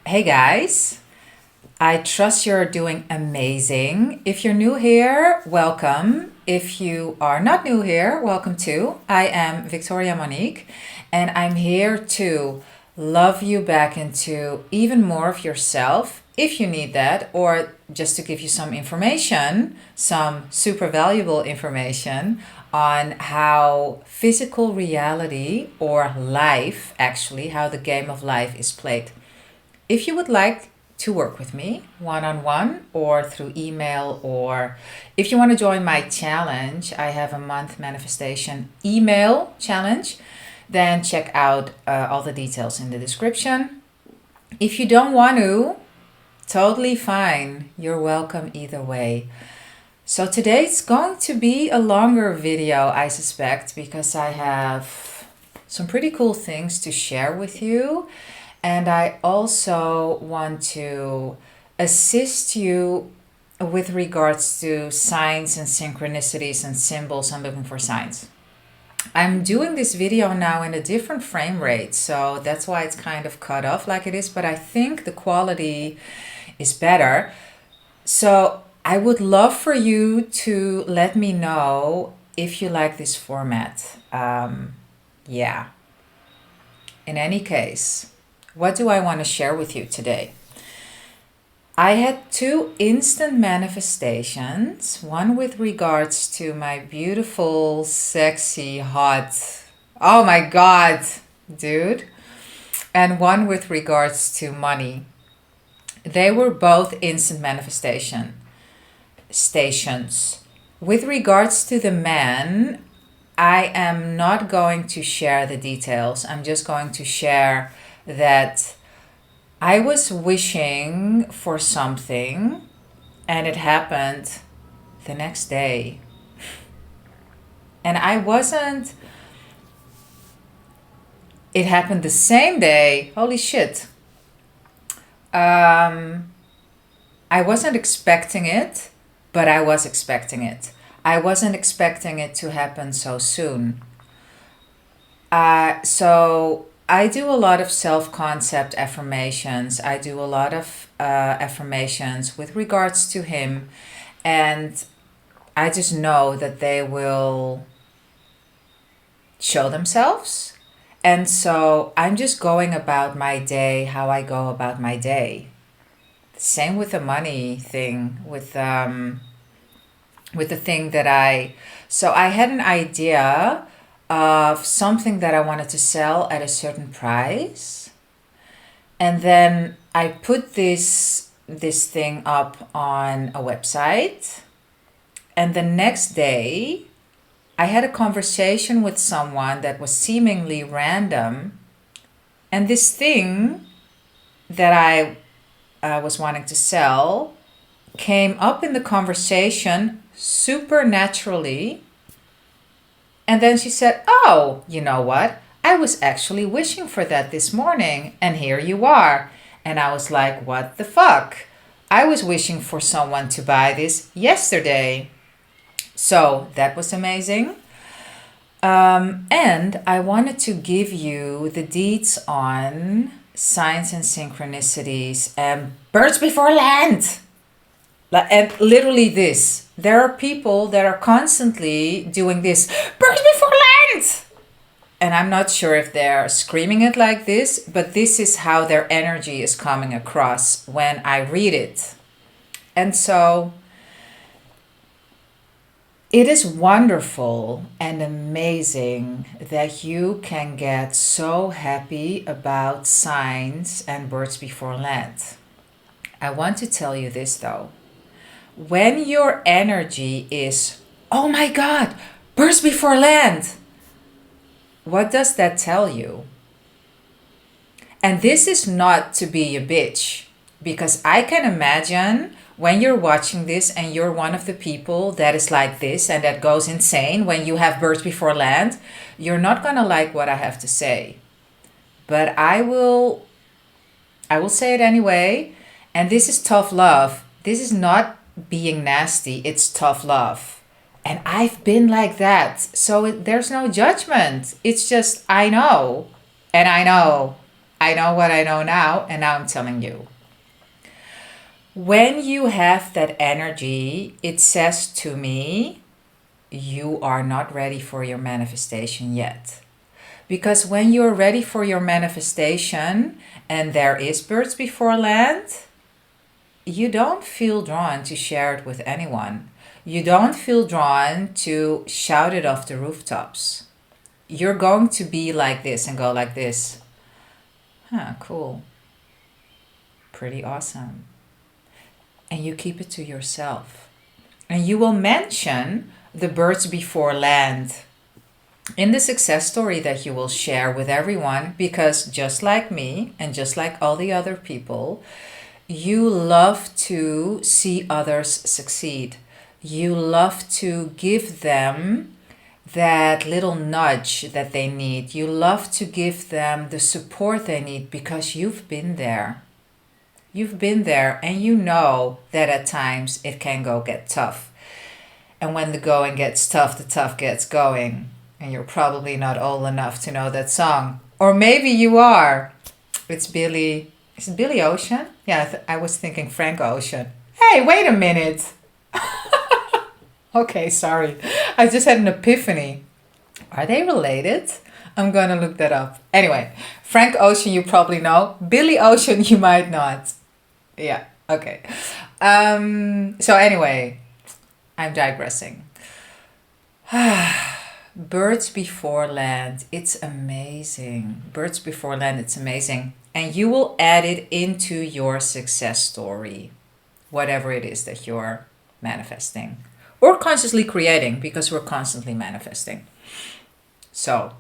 Hey guys, I trust you're doing amazing. If you're new here, welcome. If you are not new here, welcome too. I am Victoria-Monique and I'm here to love you back into even more of yourself if you need that, or just to give you some information, some super valuable information on how physical reality or life, actually, how the game of life is played. If you would like to work with me one on one or through email, or if you want to join my challenge, I have a month manifestation email challenge, then check out all the details in the description. If you don't want to, totally fine. You're welcome either way. So today it's going to be a longer video, I suspect, because I have some pretty cool things to share with you. And I also want to assist you with regards to signs and synchronicities and symbols. I'm looking for signs. I'm doing this video now in a different frame rate, so that's why it's kind of cut off like it is, but I think the quality is better. So I would love for you to let me know if you like this format. Yeah. In any case, what do I want to share with you today? I had two instant manifestations, one with regards to my beautiful, sexy, hot, oh my God, dude, and one with regards to money. They were both instant manifestation stations. With regards to the man, I am not going to share the details. I'm just going to share that I was wishing for something and it happened the next day. And it happened the same day. Holy shit. I wasn't expecting it, but I was expecting it. I wasn't expecting it to happen so soon. So I do a lot of self-concept affirmations. I do a lot of affirmations with regards to him. And I just know that they will show themselves. And so I'm just going about my day how I go about my day. Same with the money thing, with the thing so I had an idea of something that I wanted to sell at a certain price. And then I put this thing up on a website. And the next day, I had a conversation with someone that was seemingly random. And this thing that I was wanting to sell came up in the conversation super naturally. And then she said, "Oh, you know what? I was actually wishing for that this morning, and here you are." And I was like, what the fuck? I was wishing for someone to buy this yesterday. So that was amazing. And I wanted to give you the deets on signs and synchronicities and birds before land. And literally this. There are people that are constantly doing this, birds before land! And I'm not sure if they're screaming it like this, but this is how their energy is coming across when I read it. And so it is wonderful and amazing that you can get so happy about signs and birds before land. I want to tell you this though. When your energy is, oh my God, birds before land, what does that tell you? And this is not to be a bitch, because I can imagine when you're watching this and you're one of the people that is like this and that goes insane when you have birds before land, you're not gonna like what I have to say. But I will say it anyway. And this is tough love. This is not being nasty, it's tough love. And I've been like that. So there's no judgment. It's just, I know. And I know. I know what I know now, and now I'm telling you. When you have that energy, it says to me, you are not ready for your manifestation yet. Because when you're ready for your manifestation and there is birds before land, you don't feel drawn to share it with anyone. You don't feel drawn to shout it off the rooftops. You're going to be like this and go like this. Huh, cool. Pretty awesome. And you keep it to yourself. And you will mention the birds before land in the success story that you will share with everyone, because just like me and just like all the other people, you love to see others succeed. You love to give them that little nudge that they need. You love to give them the support they need because you've been there. You've been there, and you know that at times it can get tough. And when the going gets tough, the tough gets going. And you're probably not old enough to know that song. Or maybe you are. Is it Billy Ocean? Yeah, I was thinking Frank Ocean. Hey, wait a minute. Okay, sorry. I just had an epiphany. Are they related? I'm going to look that up. Anyway, Frank Ocean you probably know. Billy Ocean you might not. Yeah, okay. So anyway, I'm digressing. Birds before land. It's amazing. Birds before land, it's amazing. And you will add it into your success story, whatever it is that you're manifesting or consciously creating, because we're constantly manifesting. So,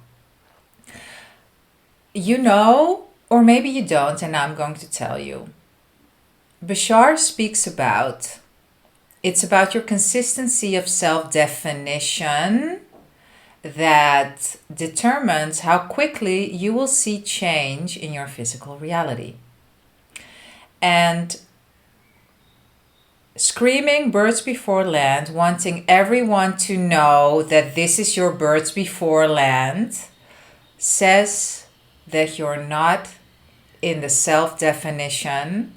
you know, or maybe you don't, and I'm going to tell you. Bashar speaks about, it's about your consistency of self-definition that determines how quickly you will see change in your physical reality. And screaming birds before land, wanting everyone to know that this is your birds before land, says that you're not in the self-definition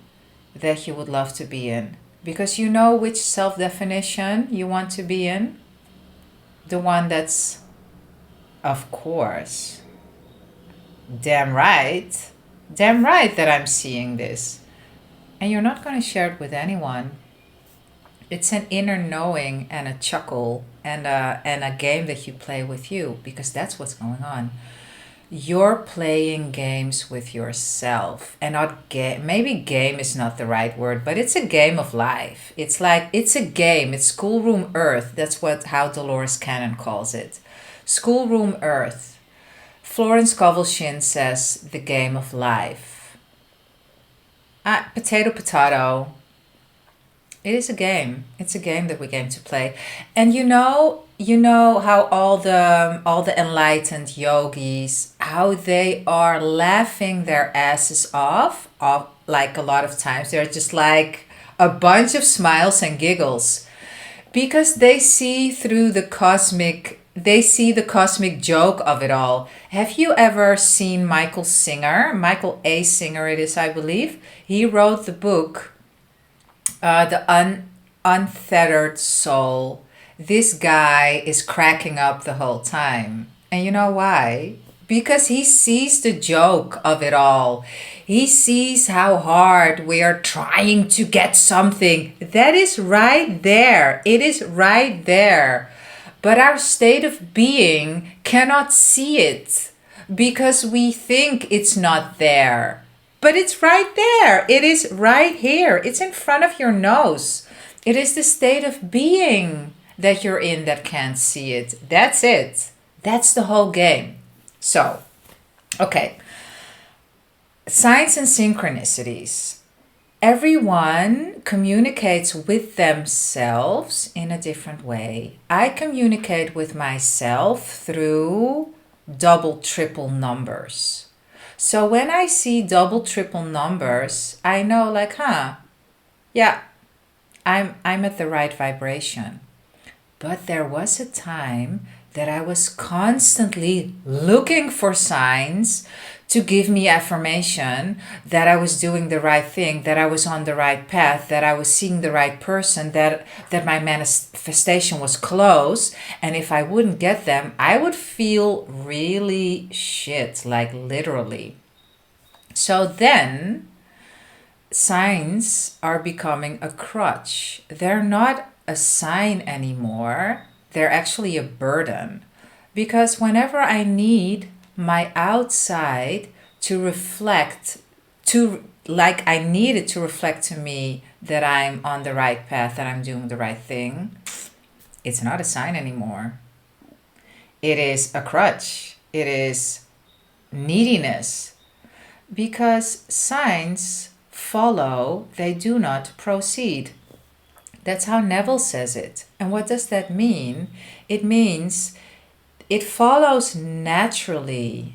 that you would love to be in. Because you know which self-definition you want to be in? The one that's, of course, damn right that I'm seeing this. And you're not going to share it with anyone. It's an inner knowing and a chuckle and a game that you play with you, because that's what's going on. You're playing games with yourself, and not game. Maybe game is not the right word, but it's a game of life. It's a game. It's schoolroom earth. That's how Dolores Cannon calls it. Schoolroom earth. Florence Scovel Shinn says the game of life. Potato. It is a game. It's a game that we're going to play. And you know how all the enlightened yogis, how they are laughing their asses off like a lot of times. They're just like a bunch of smiles and giggles, because they see through the cosmic joke of it all. Have you ever seen Michael A. Singer it is, I believe? He wrote the book The Untethered Soul. This guy is cracking up the whole time. And you know why? Because he sees the joke of it all. He sees how hard we are trying to get something. That is right there. It is right there. But our state of being cannot see it because we think it's not there. But it's right there. It is right here. It's in front of your nose. It is the state of being that you're in that can't see it. That's it. That's the whole game. So, okay. Signs and synchronicities. Everyone communicates with themselves in a different way. I communicate with myself through double, triple numbers. So when I see double, triple numbers, I know yeah, I'm at the right vibration. But there was a time that I was constantly looking for signs to give me affirmation that I was doing the right thing, that I was on the right path, that I was seeing the right person, that my manifestation was close. And if I wouldn't get them, I would feel really shit, like literally. So then signs are becoming a crutch. They're not a sign anymore. They're actually a burden. Because whenever I need my outside to reflect, like I need it to reflect to me that I'm on the right path, that I'm doing the right thing, it's not a sign anymore. It is a crutch. It is neediness. Because signs follow, they do not proceed. That's how Neville says it. And what does that mean? It means it follows naturally.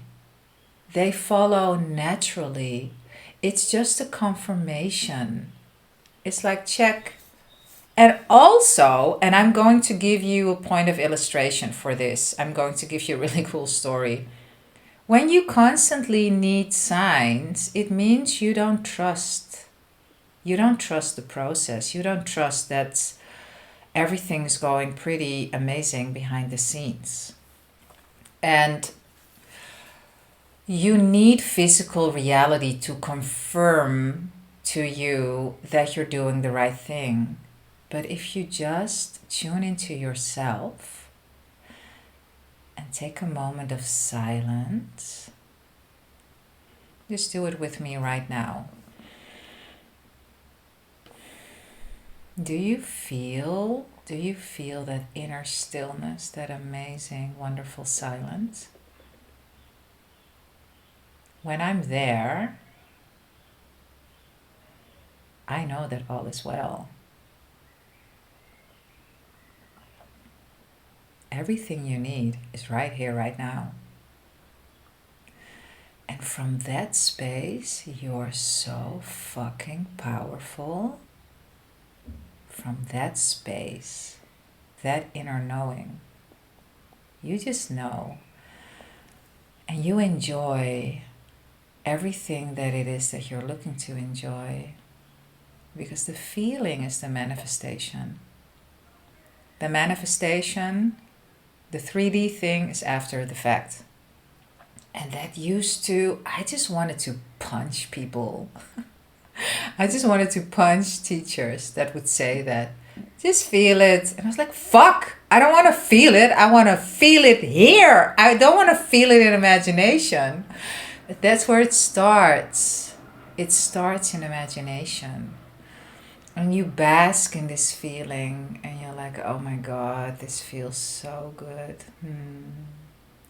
They follow naturally. It's just a confirmation. It's like check. And also, and I'm going to give you a point of illustration for this. I'm going to give you a really cool story. When you constantly need signs, it means you don't trust. You don't trust the process. You don't trust that everything's going pretty amazing behind the scenes. And you need physical reality to confirm to you that you're doing the right thing. But if you just tune into yourself and take a moment of silence, just do it with me right now. Do you feel that inner stillness, that amazing, wonderful silence? When I'm there, I know that all is well. Everything you need is right here, right now. And from that space, you're so fucking powerful. From that space, that inner knowing, you just know. And you enjoy everything that it is that you're looking to enjoy. Because the feeling is the manifestation. The manifestation, the 3D thing, is after the fact. And that used to, I just wanted to punch people. I just wanted to punch teachers that would say that. Just feel it. And I was like, fuck, I don't want to feel it. I want to feel it here. I don't want to feel it in imagination. That's where it starts. It starts in imagination. And you bask in this feeling and you're like, oh my God, this feels so good.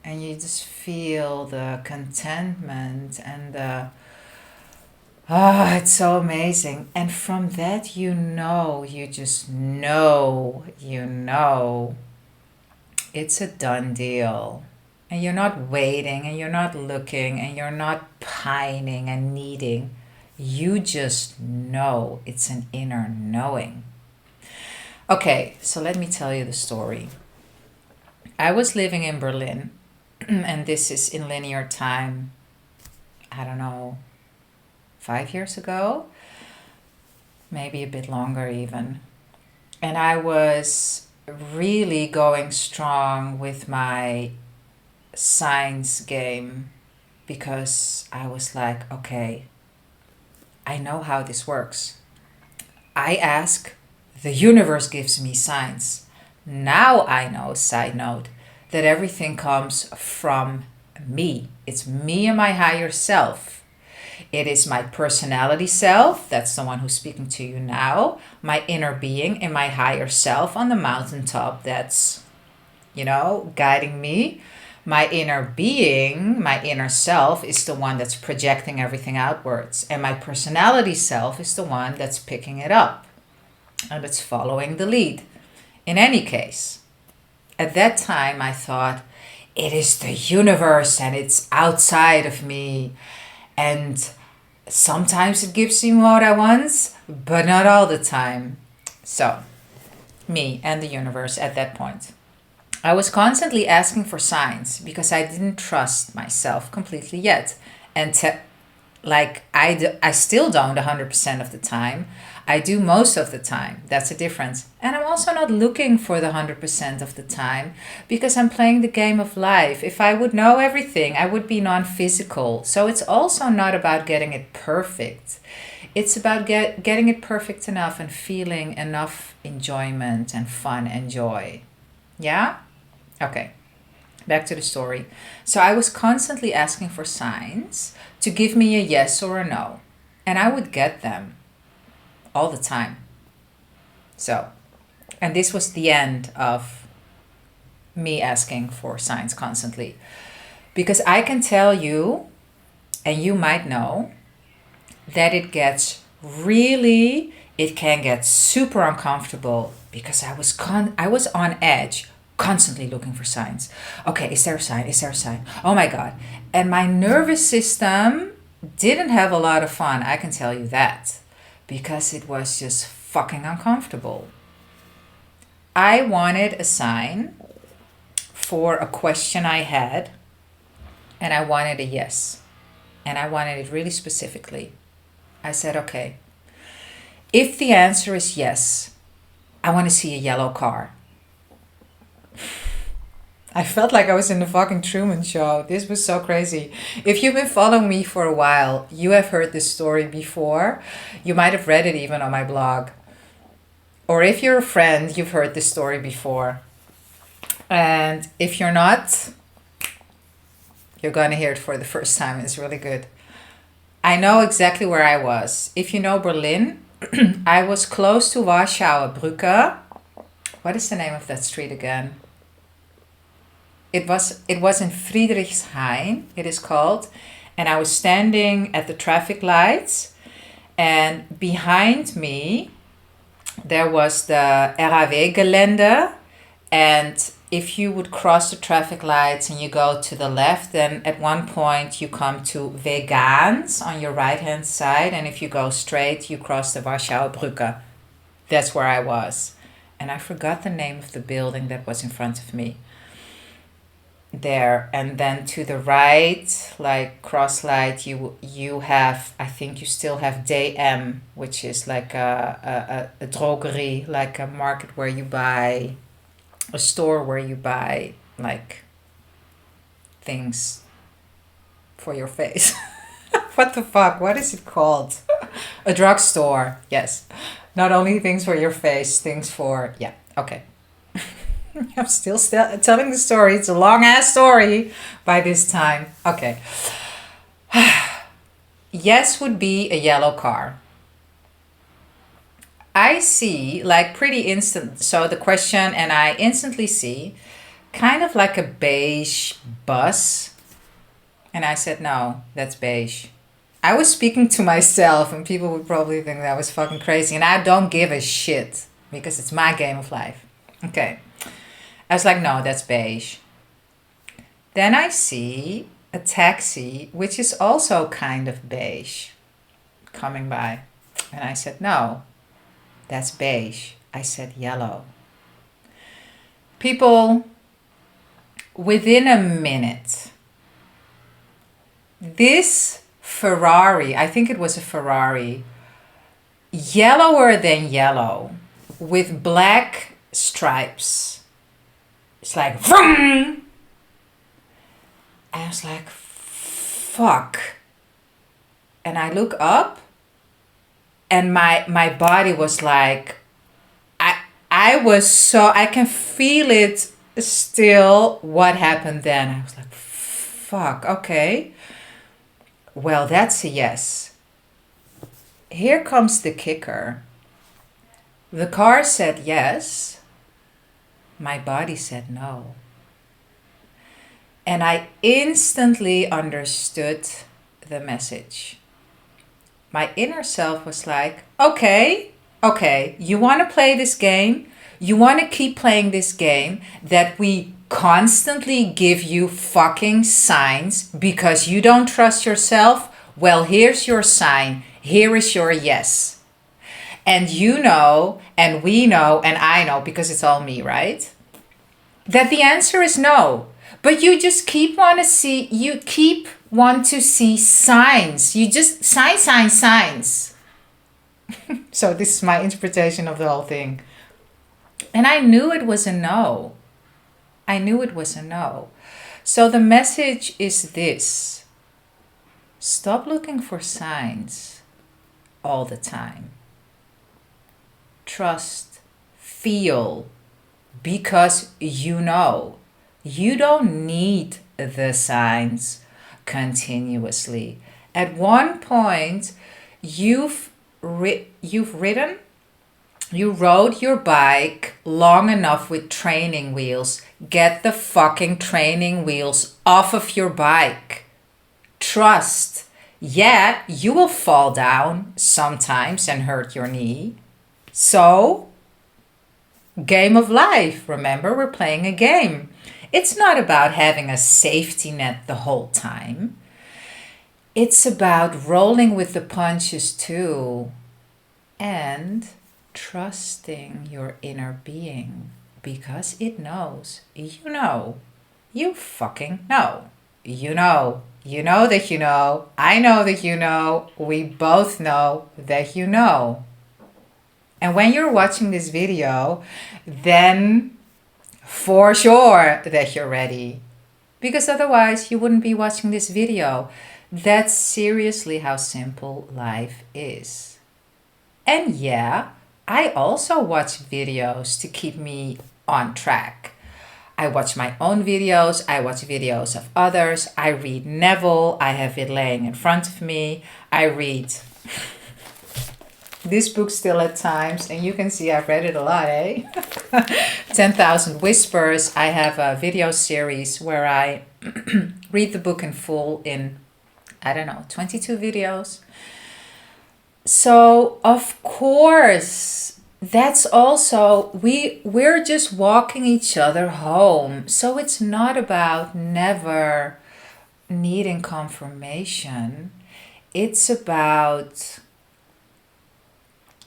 And you just feel the contentment and the, it's so amazing. And from that, you just know, it's a done deal. And you're not waiting and you're not looking and you're not pining and needing. You just know. It's an inner knowing. Okay, so let me tell you the story. I was living in Berlin, and this is in linear time, I don't know, 5 years ago, maybe a bit longer even. And I was really going strong with my science game because I was like, okay, I know how this works. I ask, the universe gives me signs. Now I know, side note, that everything comes from me. It's me and my higher self. It is my personality self, that's the one who's speaking to you now, my inner being and my higher self on the mountaintop that's, guiding me. My inner being, my inner self, is the one that's projecting everything outwards. And my personality self is the one that's picking it up. And it's following the lead. In any case, at that time I thought, it is the universe and it's outside of me. And sometimes it gives me what I want, but not all the time. So, me and the universe at that point. I was constantly asking for signs because I didn't trust myself completely yet. and like I still don't 100% of the time. I do most of the time. That's a difference. And I'm also not looking for the 100% of the time because I'm playing the game of life. If I would know everything, I would be non-physical. So it's also not about getting it perfect. It's about getting it perfect enough and feeling enough enjoyment and fun and joy. Yeah? Okay. Back to the story. So I was constantly asking for signs to give me a yes or a no. And I would get them all the time. So, and this was the end of me asking for signs constantly. Because I can tell you, and you might know, that it can get super uncomfortable because I was on edge, constantly looking for signs. Okay, is there a sign? Is there a sign? Oh my God. And my nervous system didn't have a lot of fun, I can tell you that, because it was just fucking uncomfortable. I wanted a sign for a question I had, and I wanted a yes. And I wanted it really specifically. I said, okay, if the answer is yes, I want to see a yellow car. I felt like I was in the fucking Truman Show. This was so crazy. If you've been following me for a while, you have heard this story before. You might have read it even on my blog. Or if you're a friend, you've heard this story before. And if you're not, you're going to hear it for the first time. It's really good. I know exactly where I was. If you know Berlin, I was close to Warschauer Brücke. What is the name of that street again? It was in Friedrichshain, it is called. And I was standing at the traffic lights. And behind me, there was the RAW-Gelände. And if you would cross the traffic lights and you go to the left, then at one point you come to Vegans on your right-hand side. And if you go straight, you cross the Warschauer Brücke. That's where I was. And I forgot the name of the building that was in front of me. There. And then to the right, like cross light, you have, I think you still have DM, which is like a drogerie, like a market where you buy, a store where you buy like things for your face. What the fuck? What is it called? A drugstore. Yes. Not only things for your face, things for, yeah. Okay. I'm still telling the story. It's a long ass story by this time. Okay. Yes would be a yellow car. I see like pretty instant. So the question, and I instantly see kind of like a beige bus. And I said, no, that's beige. I was speaking to myself and people would probably think that was fucking crazy. And I don't give a shit because it's my game of life. Okay. I was like, no, that's beige. Then I see a taxi, which is also kind of beige, coming by. And I said, no, that's beige. I said yellow. People, within a minute, this Ferrari, I think it was a Ferrari, yellower than yellow, with black stripes. It's like, vroom! I was like, fuck. And I look up and my body was like, I can feel it still what happened then. I was like, fuck, okay. Well, that's a yes. Here comes the kicker. The car said yes. My body said no. And I instantly understood the message. My inner self was like, okay, you want to play this game? You want to keep playing this game that we constantly give you fucking signs because you don't trust yourself? Well, here's your sign. Here is your yes. And you know, and we know, and I know, because it's all me, right? That the answer is no. But you just keep want to see signs. You just signs. So this is my interpretation of the whole thing. And I knew it was a no. I knew it was a no. So the message is this: stop looking for signs all the time. Trust, feel, because you know. You don't need the signs continuously. At one point, you rode your bike long enough with training wheels. Get the fucking training wheels off of your bike. Trust. Yeah, you will fall down sometimes and hurt your knee. So, game of life. Remember, we're playing a game. It's not about having a safety net the whole time. It's about rolling with the punches too. And trusting your inner being, because it knows. You know. You fucking know. You know. You know that you know. I know that you know. We both know that you know. And when you're watching this video, then for sure that you're ready. Because otherwise you wouldn't be watching this video. That's seriously how simple life is. And yeah, I also watch videos to keep me on track. I watch my own videos, I watch videos of others, I read Neville, I have it laying in front of me, I read this book still at times, and you can see I've read it a lot, eh? 10,000 Whispers. I have a video series where I read the book in full in, 22 videos. So, of course, that's also, we're just walking each other home. So it's not about never needing confirmation. It's about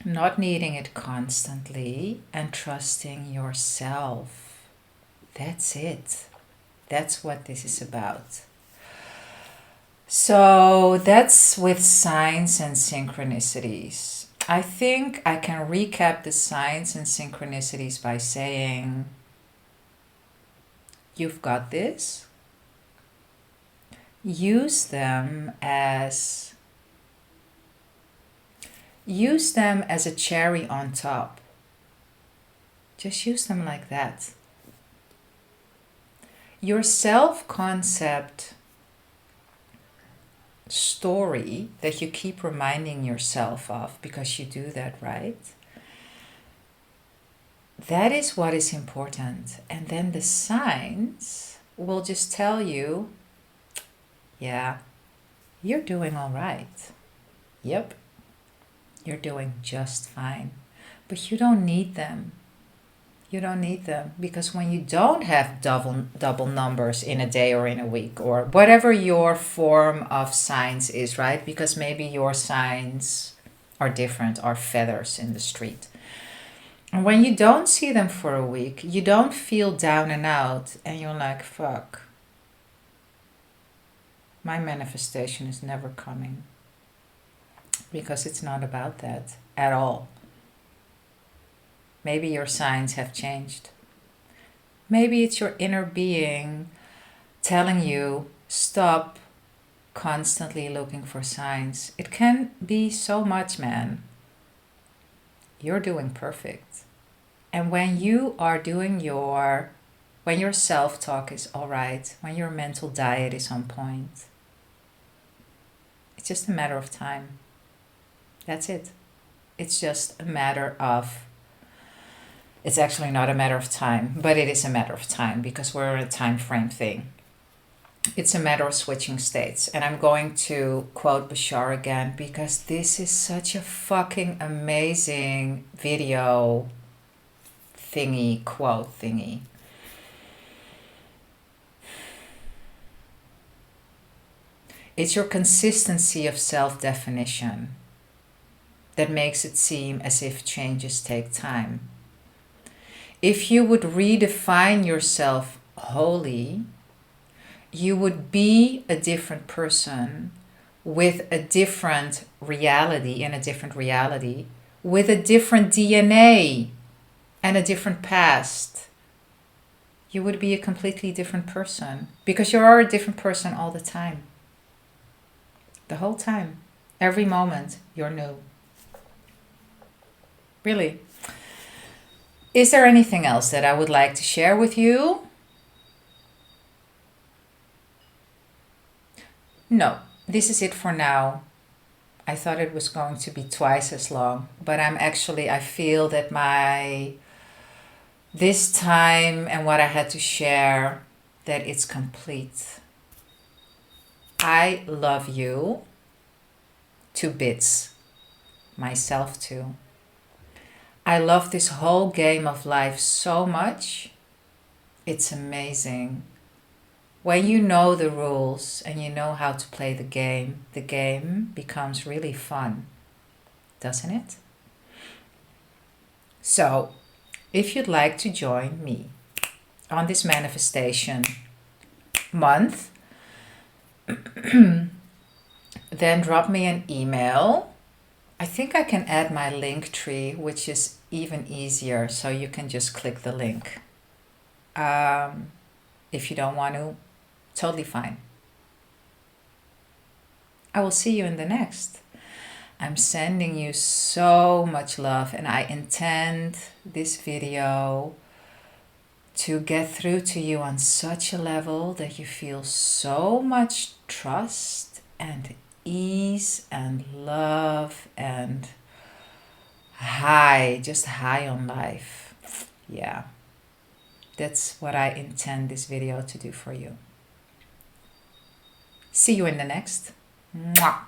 not needing it constantly and trusting yourself. That's it. That's what this is about. So that's with signs and synchronicities. I think I can recap the signs and synchronicities by saying, you've got this. Use them as a cherry on top. Just use them like that. Your self-concept story that you keep reminding yourself of, because you do that, right? That is what is important. And then the signs will just tell you, yeah, you're doing all right. Yep, you're doing just fine. But you don't need them. You don't need them, because when you don't have double numbers in a day or in a week, or whatever your form of signs is, right? Because maybe your signs are different, are feathers in the street. And when you don't see them for a week, you don't feel down and out, and you're like, fuck, my manifestation is never coming. Because it's not about that at all. Maybe your signs have changed. Maybe it's your inner being telling you, stop constantly looking for signs. It can be so much, man. You're doing perfect. And when you are doing when your self-talk is all right, when your mental diet is on point, it's just a matter of time. That's it. It's just a matter of, it's actually not a matter of time, but it is a matter of time, because we're in a time frame thing. It's a matter of switching states. And I'm going to quote Bashar again, because this is such a fucking amazing video quote thingy. It's your consistency of self-definition that makes it seem as if changes take time. If you would redefine yourself wholly, you would be a different person with a different reality, in a different reality, with a different DNA and a different past. You would be a completely different person because you are a different person all the time. The whole time. Every moment you're new. Really. Is there anything else that I would like to share with you? No, this is it for now. I thought it was going to be twice as long, but I feel that this time and what I had to share, that it's complete. I love you to bits, myself too. I love this whole game of life so much. It's amazing. When you know the rules and you know how to play the game becomes really fun, doesn't it? So, if you'd like to join me on this manifestation month, then drop me an email. I think I can add my link tree, which is even easier, so you can just click the link. If you don't want to, totally fine. I will see you in the next. I'm sending you so much love, and I intend this video to get through to you on such a level that you feel so much trust and ease and love and just high on life. Yeah, that's what I intend this video to do for you. See you in the next. Mwah.